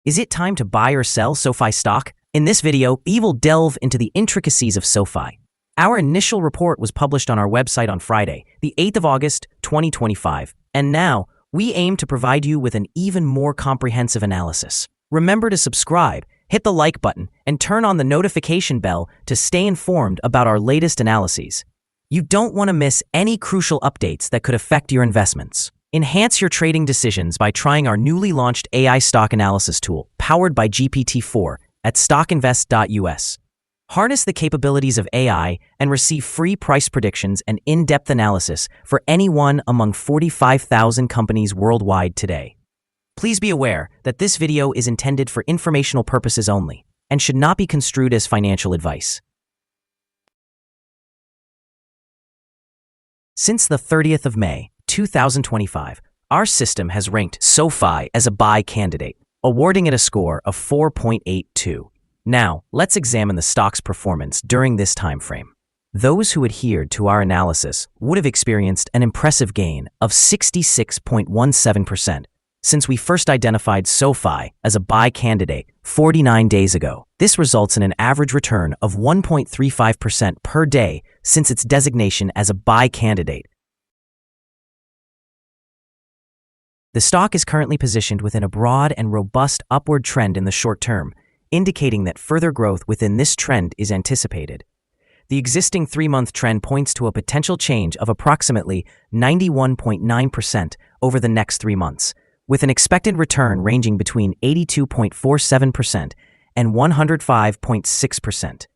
Is it time to buy or sell SOFI stock? In this video, we will delve into the intricacies of SOFI. Our initial report was published on our website on Friday, the 8th of August, 2025, and now we aim to provide you with an even more comprehensive analysis. Remember to subscribe, hit the like button, and turn on the notification bell to stay informed about our latest analyses. You don't want to miss any crucial updates that could affect your investments. Enhance your trading decisions by trying our newly launched AI stock analysis tool, powered by GPT-4, at StockInvest.us. Harness the capabilities of AI and receive free price predictions and in-depth analysis for any one among 45,000 companies worldwide today. Please be aware that this video is intended for informational purposes only and should not be construed as financial advice. Since the 30th of May, 2025, our system has ranked SOFI as a buy candidate, awarding it a score of 4.82. Now, let's examine the stock's performance during this time frame. Those who adhered to our analysis would have experienced an impressive gain of 66.17% since we first identified SOFI as a buy candidate 49 days ago. This results in an average return of 1.35% per day since its designation as a buy candidate. The stock is currently positioned within a broad and robust upward trend in the short term, indicating that further growth within this trend is anticipated. The existing 3-month trend points to a potential change of approximately 91.9% over the next 3 months, with an expected return ranging between 82.47% and 105.6%.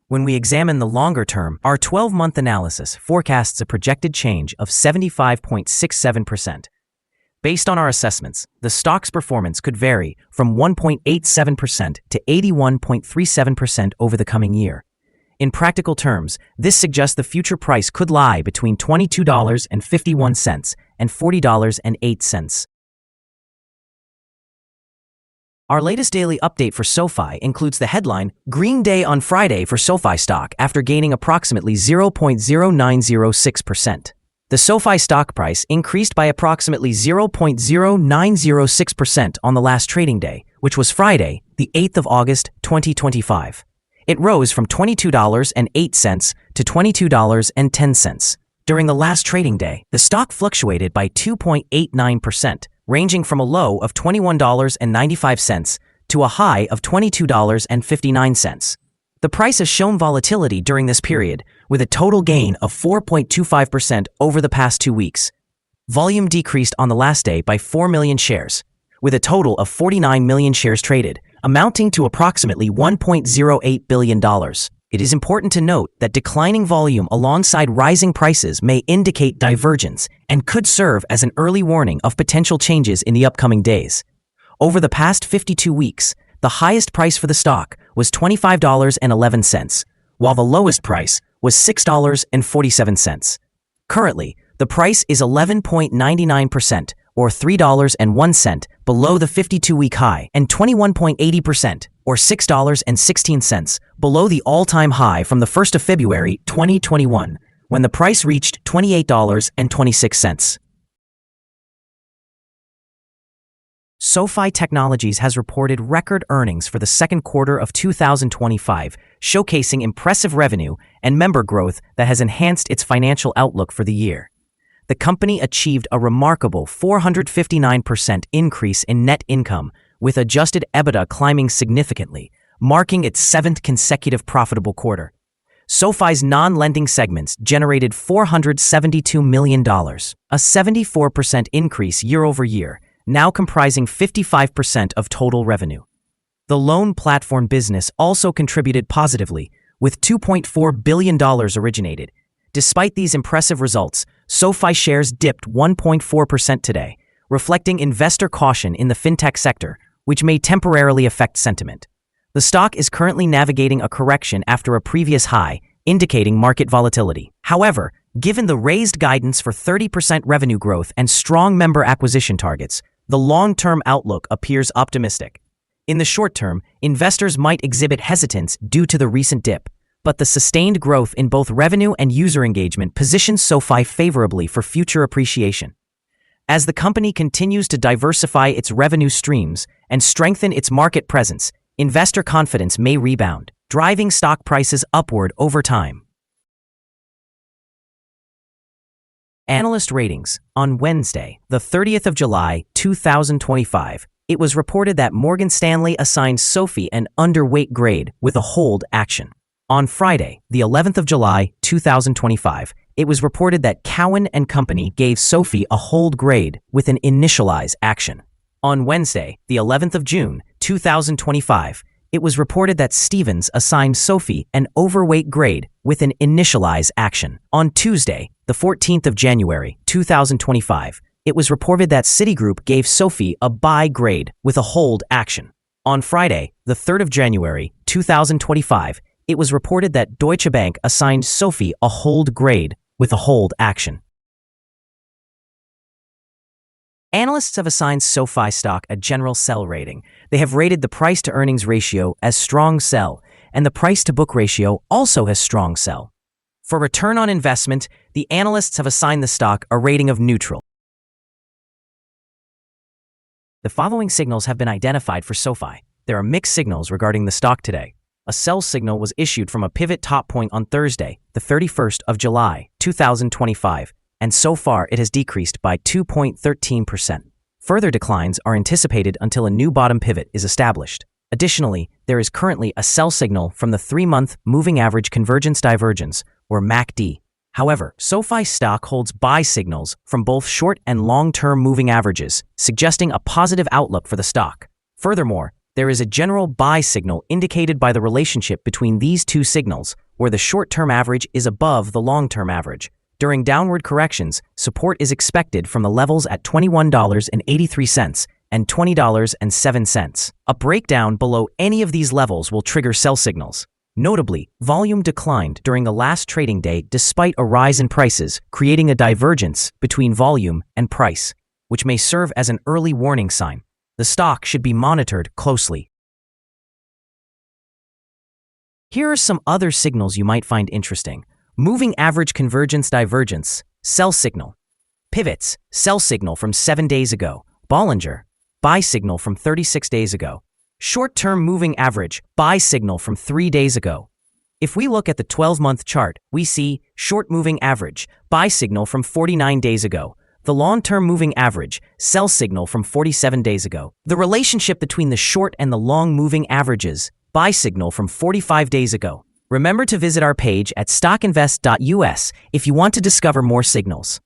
When we examine the longer term, our 12-month analysis forecasts a projected change of 75.67%. Based on our assessments, the stock's performance could vary from 1.87% to 81.37% over the coming year. In practical terms, this suggests the future price could lie between $22.51 and $40.08. Our latest daily update for SOFI includes the headline, "Green Day on Friday for SOFI stock after gaining approximately 0.0906%. The SOFI stock price increased by approximately 0.0906% on the last trading day, which was Friday, the 8th of August, 2025. It rose from $22.08 to $22.10. During the last trading day, the stock fluctuated by 2.89%, ranging from a low of $21.95 to a high of $22.59. The price has shown volatility during this period, with a total gain of 4.25% over the past 2 weeks. Volume decreased on the last day by 4 million shares, with a total of 49 million shares traded, amounting to approximately $1.08 billion. It is important to note that declining volume alongside rising prices may indicate divergence and could serve as an early warning of potential changes in the upcoming days. Over the past 52 weeks, the highest price for the stock was $25.11, while the lowest price was $6.47. Currently, the price is 11.99%, or $3.01, below the 52-week high, and 21.80%, or $6.16, below the all-time high from the 1st of February 2021, when the price reached $28.26. SOFI Technologies has reported record earnings for the second quarter of 2025, showcasing impressive revenue and member growth that has enhanced its financial outlook for the year. The company achieved a remarkable 459% increase in net income, with adjusted EBITDA climbing significantly, marking its 7th consecutive profitable quarter. SOFI's non-lending segments generated $472 million, a 74% increase year-over-year, now comprising 55% of total revenue. The loan platform business also contributed positively, with $2.4 billion originated. Despite these impressive results, SOFI shares dipped 1.4% today, reflecting investor caution in the fintech sector, which may temporarily affect sentiment. The stock is currently navigating a correction after a previous high, indicating market volatility. However, given the raised guidance for 30% revenue growth and strong member acquisition targets, the long-term outlook appears optimistic. In the short term, investors might exhibit hesitance due to the recent dip, but the sustained growth in both revenue and user engagement positions SOFI favorably for future appreciation. As the company continues to diversify its revenue streams and strengthen its market presence, investor confidence may rebound, driving stock prices upward over time. Analyst ratings. On Wednesday, the 30th of July, 2025, it was reported that Morgan Stanley assigned SOFI an underweight grade with a hold action. On Friday, the 11th of July, 2025, it was reported that Cowen & Company gave SOFI a hold grade with an initialize action. On Wednesday, the 11th of June, 2025, it was reported that Stephens assigned SOFI an overweight grade with an initialize action. On Tuesday, the 14th of January, 2025, it was reported that Citigroup gave SOFI a buy grade with a hold action. On Friday, the 3rd of January, 2025, it was reported that Deutsche Bank assigned SOFI a hold grade with a hold action. Analysts have assigned SOFI stock a general sell rating. They have rated the price-to-earnings ratio as strong sell, and the price-to-book ratio also as strong sell. For return on investment, the analysts have assigned the stock a rating of neutral. The following signals have been identified for SOFI. There are mixed signals regarding the stock today. A sell signal was issued from a pivot top point on Thursday, the 31st of July, 2025, and so far it has decreased by 2.13%. Further declines are anticipated until a new bottom pivot is established. Additionally, there is currently a sell signal from the 3-month moving average convergence divergence, or MACD. However, SOFI stock holds buy signals from both short and long-term moving averages, suggesting a positive outlook for the stock. Furthermore, there is a general buy signal indicated by the relationship between these two signals, where the short-term average is above the long-term average. During downward corrections, support is expected from the levels at $21.83 and $20.07. A breakdown below any of these levels will trigger sell signals. Notably, volume declined during the last trading day despite a rise in prices, creating a divergence between volume and price, which may serve as an early warning sign. The stock should be monitored closely. Here are some other signals you might find interesting. Moving average convergence divergence, sell signal. Pivots, sell signal from 7 days ago. Bollinger, buy signal from 36 days ago. Short-term moving average, buy signal from 3 days ago. If we look at the 12-month chart, we see short moving average, buy signal from 49 days ago. The long-term moving average, sell signal from 47 days ago. The relationship between the short and the long moving averages, buy signal from 45 days ago. Remember to visit our page at StockInvest.us if you want to discover more signals.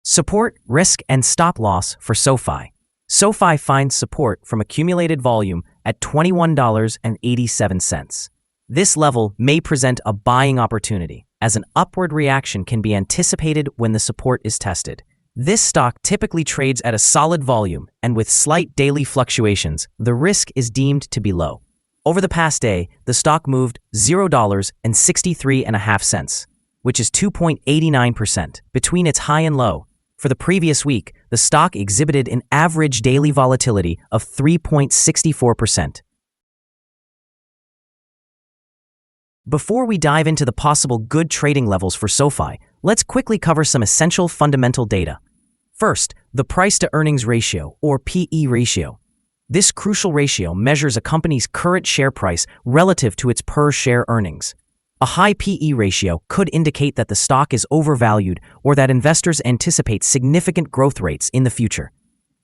Support, risk, and stop loss for SOFI. SOFI finds support from accumulated volume at $21.87. This level may present a buying opportunity, as an upward reaction can be anticipated when the support is tested. This stock typically trades at a solid volume, and with slight daily fluctuations, the risk is deemed to be low. Over the past day, the stock moved $0.63.5, which is 2.89% between its high and low. For the previous week, the stock exhibited an average daily volatility of 3.64%. Before we dive into the possible good trading levels for SOFI, let's quickly cover some essential fundamental data. First, the price-to-earnings ratio, or PE ratio. This crucial ratio measures a company's current share price relative to its per-share earnings. A high PE ratio could indicate that the stock is overvalued or that investors anticipate significant growth rates in the future.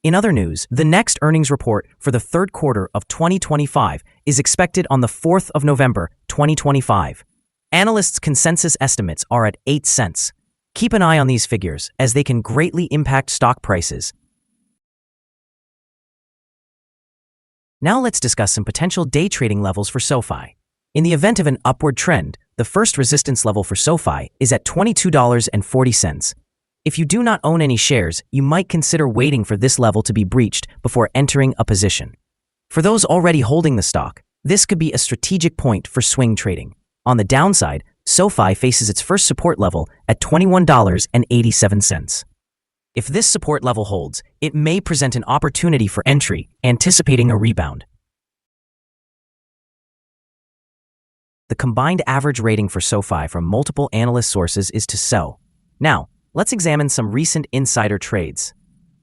In other news, the next earnings report for the third quarter of 2025 is expected on the 4th of November, 2025. Analysts' consensus estimates are at 8 cents. Keep an eye on these figures, as they can greatly impact stock prices. Now let's discuss some potential day trading levels for SOFI. In the event of an upward trend, the first resistance level for SOFI is at $22.40. If you do not own any shares, you might consider waiting for this level to be breached before entering a position. For those already holding the stock, this could be a strategic point for swing trading. On the downside, SOFI faces its first support level at $21.87. If this support level holds, it may present an opportunity for entry, anticipating a rebound. The combined average rating for SOFI from multiple analyst sources is to sell. Now, let's examine some recent insider trades.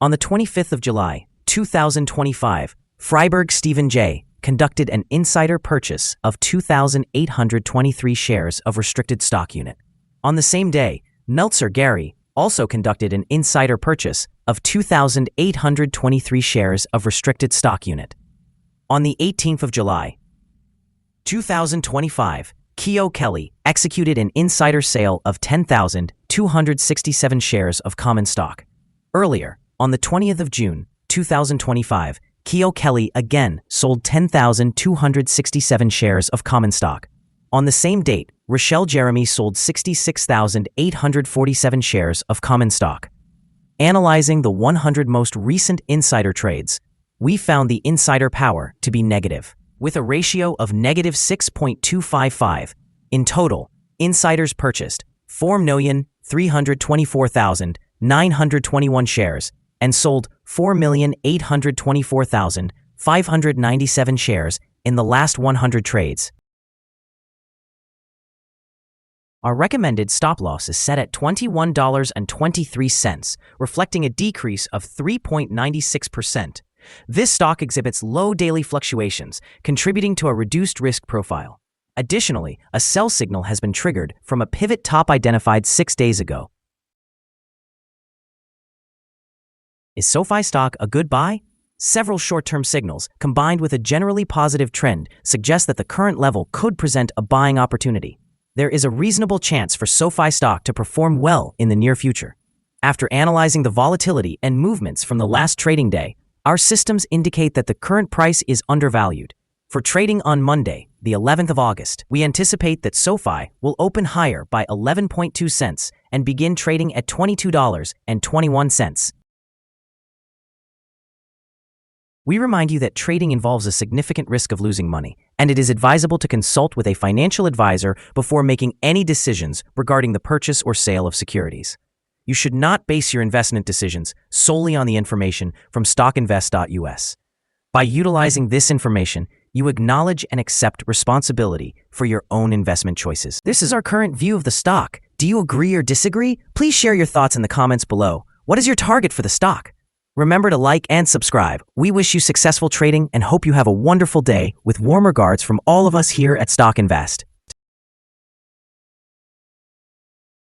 On the 25th of July, 2025, Freiberg Stephen J. conducted an insider purchase of 2,823 shares of restricted stock unit. On the same day, Meltzer Gary also conducted an insider purchase of 2,823 shares of restricted stock unit. On the 18th of July, 2025, Keo Kelly executed an insider sale of 10,267 shares of common stock. Earlier, on the 20th of June, 2025, Keo Kelly again sold 10,267 shares of common stock. On the same date, Rochelle Jeremy sold 66,847 shares of common stock. Analyzing the 100 most recent insider trades, we found the insider power to be negative, with a ratio of negative 6.255. In total, insiders purchased 4,324,921 shares and sold 4,824,597 shares in the last 100 trades. Our recommended stop loss is set at $21.23, reflecting a decrease of 3.96%. This stock exhibits low daily fluctuations, contributing to a reduced risk profile. Additionally, a sell signal has been triggered from a pivot top identified 6 days ago. Is SOFI stock a good buy? Several short-term signals, combined with a generally positive trend, suggest that the current level could present a buying opportunity. There is a reasonable chance for SOFI stock to perform well in the near future. After analyzing the volatility and movements from the last trading day, our systems indicate that the current price is undervalued. For trading on Monday, the 11th of August, we anticipate that SOFI will open higher by 11.2 cents and begin trading at $22.21. We remind you that trading involves a significant risk of losing money, and it is advisable to consult with a financial advisor before making any decisions regarding the purchase or sale of securities. You should not base your investment decisions solely on the information from StockInvest.us. By utilizing this information, you acknowledge and accept responsibility for your own investment choices. This is our current view of the stock. Do you agree or disagree? Please share your thoughts in the comments below. What is your target for the stock? Remember to like and subscribe. We wish you successful trading and hope you have a wonderful day with warm regards from all of us here at Stock Invest.